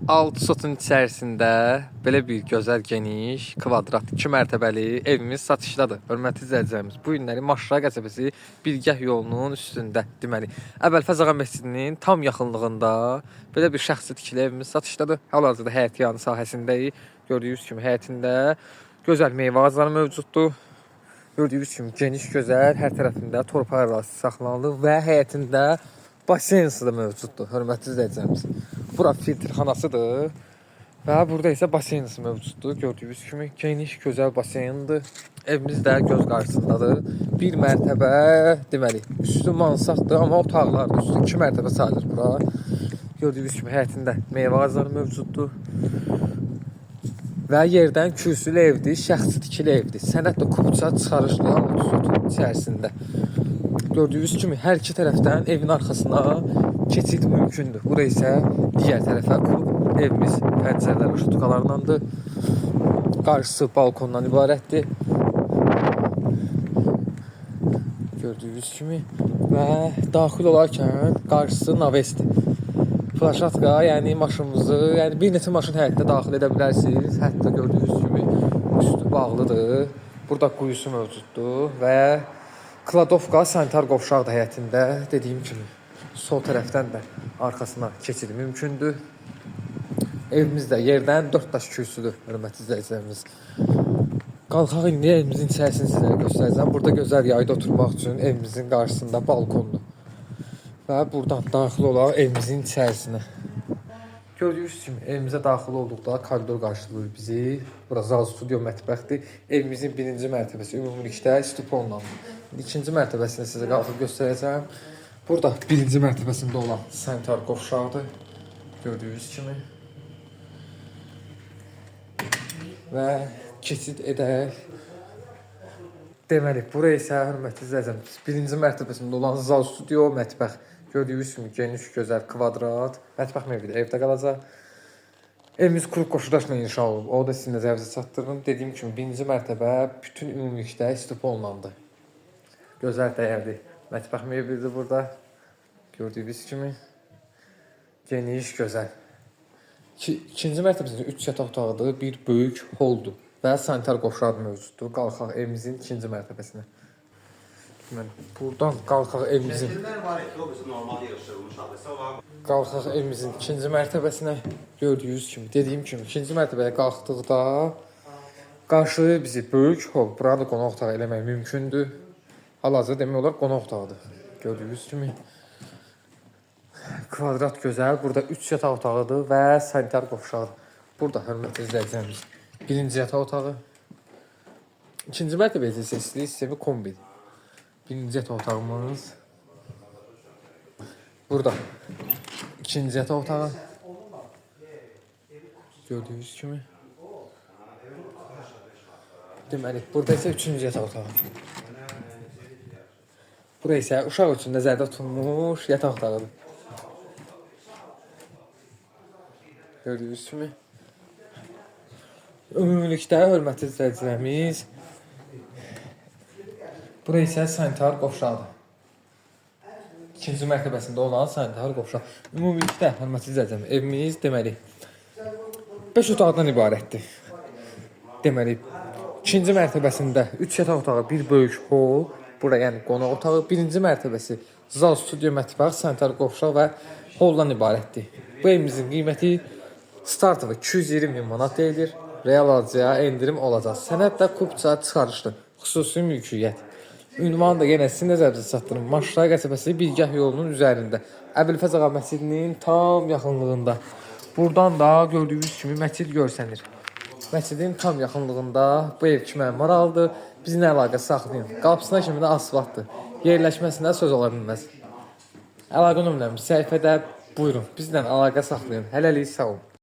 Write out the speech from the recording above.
6 sotun içərisində belə bir gözəl, geniş, kvadrat, 2 mərtəbəli evimiz satışdadır. Hörmətli izləyicilərimiz, bu günləri Maşra qəsəbəsi Bilgəh yolunun üstündə, deməli, Əbəlfəz Ağa məscidinin tam yaxınlığında belə bir şəxsi tikili evimiz satışdadır. Hal-hazırda həyətyanı sahəsindəyik. Gördüyünüz kimi həyətində gözəl meyvə ağacları mövcuddur. Gördüyünüz kimi geniş, gözəl, hər tərəfində torpaq ərazisi saxlanılır və həyətində basensi də mövcuddur, hörmətli izləyicilərimiz. Bura filtrxanasıdır və burada isə basensi mövcuddur. Gördüyünüz kimi geniş, gözəl basendir. Evimiz də göz qarşısındadır. Bir mərtəbə, deməli, üstü mansaqdır, amma otaqlardır. Üstü 2 mərtəbə sayılır bura. Gördüyünüz kimi həyətində meyvə ağacları mövcuddur. Və yerdən kürsülü evdir, şəxsi tikili evdir. Sənədlə kubça çıxarışlı 6 sotun içərisində. Gördüyünüz kimi hər iki tərəfdən evin arxasına keçid mümkündür. Bura isə digər tərəfə kurub evimiz pəncərələr şutukalarındandır. Qarşısı balkondan ibarətdir. Gördüyünüz kimi və daxil olarkən qarşısı navesdir. Plaşatka, yəni maşınımızı, yəni bir neçə maşın həyətdə daxil edə bilərsiniz. Hətta gördüyünüz kimi üstü bağlıdır. Burada quyusu mövcuddur və Kladovka sanitar qovşaq da həyətində, dediyim kimi sol tərəfdən də arxasına keçid mümkündür. Evimiz də yerdən 4 daş kürsüdür, hörmətli izləyicilərimiz. Qalxaq indi evimizin içərisini sizlərə göstərəcəm. Burada gözəl yayda oturmaq üçün evimizin qarşısında balkondur. Və buradan daxil olaraq evimizin içərisinə. Gördüyünüz kimi evimizə daxil olduqda koridor qarşılayır bizi. Bura zal, studio, mətbəxdir. Evimizin birinci mərtəbəsi ümumilikdə stuponlandır. İkinci mərtəbəsini sizə qalxıb göstərəcəm. Burada birinci mərtəbəsində olan sanitar qovşaqdır. Gördüyünüz kimi. Və keçid edək. Deməli, bura isə hörmətli izləyicilərimiz, birinci mərtəbəsində olan zal, studio, mətbəx. Gördüyünüz kimi geniş, gözəl, kvadrat. Mətbəx mövqedə evdə qalacaq. Evimiz qrup qoşudaşla inşa olunub. O da sizin nəzərinizə çatdırdım. Dediyim kimi birinci mərtəbə bütün ümumilikdə stuponlandı. Gözəl, dəyərli mətbəx mövqedir burada. Gördüyünüz kimi geniş, gözəl. İkinci mərtəbəsində 3 yataq otağıdır, bir böyük holdur və sanitar qovşaq mövcuddur. Qalxaq evimizin ikinci mərtəbəsinə. Buradan qalxaq evimizin ikinci mərtəbəsinə. Gördüyünüz kimi, dediyim kimi ikinci mərtəbəyə qalxdıqda qarşılayır bizi böyük hol. Burada qonaq otağı eləmək mümkündür. Hal-hazırda demək olar qonaq otağıdır. Gördüyünüz kimi kvadrat gözəl. Burada 3 yataq otağıdır və sanitar qovşaqdır. Burada hörmətli izləyicilərimiz birinci yataq otağı. İkinci mərtəbəyə isə istilik sistemi kombidir. Birinci yataq otağımız. Burada ikinci yataq otağı. Gördüyünüz kimi. Deməli, burada isə üçüncü yataq otağı. Bura isə uşaq üçün nəzərdə tutulmuş yataq otağıdır. Gördüyünüz kimi. Ümumilikdə hörmətli izləyicilərimiz, bura isə sanitar qovşaqdır. İkinci mərtəbəsində olan sanitar qovşaq. Ümumilikdə hörmətli izləyicilərimiz, evimiz deməli 5 otaqdan ibarətdir. Deməli, ikinci mərtəbəsində 3 yataq otağı, bir böyük hol, bura yəni qonaq otağı, birinci mərtəbəsi zal, studio, mətbəx, sanitar qovşaq və holdan ibarətdir. Bu evimizin qiyməti startı 220 min manat deyilir. Real alıcıya endirim olacaq. Sənədlə kubça çıxarışlı, xüsusi mülkiyyət. Ünvanı da yenə sizin nəzərinizə çatdırım. Maşra qəsəbəsi Bilgəh yolunun üzərində. Əbəlfəz Ağa məscidinin tam yaxınlığında. Buradan da gördüyünüz kimi məscid görsənir. Məscidin tam yaxınlığında bu ev kimə maraqlıdır. Bizimlə əlaqə saxlayın. Qapısına kimi də asfaltdır. Yerləşməsində söz ola bilməz. Əlaqə nömrəmiz səhifədə. Buyurun, bizlə əlaqə saxlayın. Hələlik sağ olun.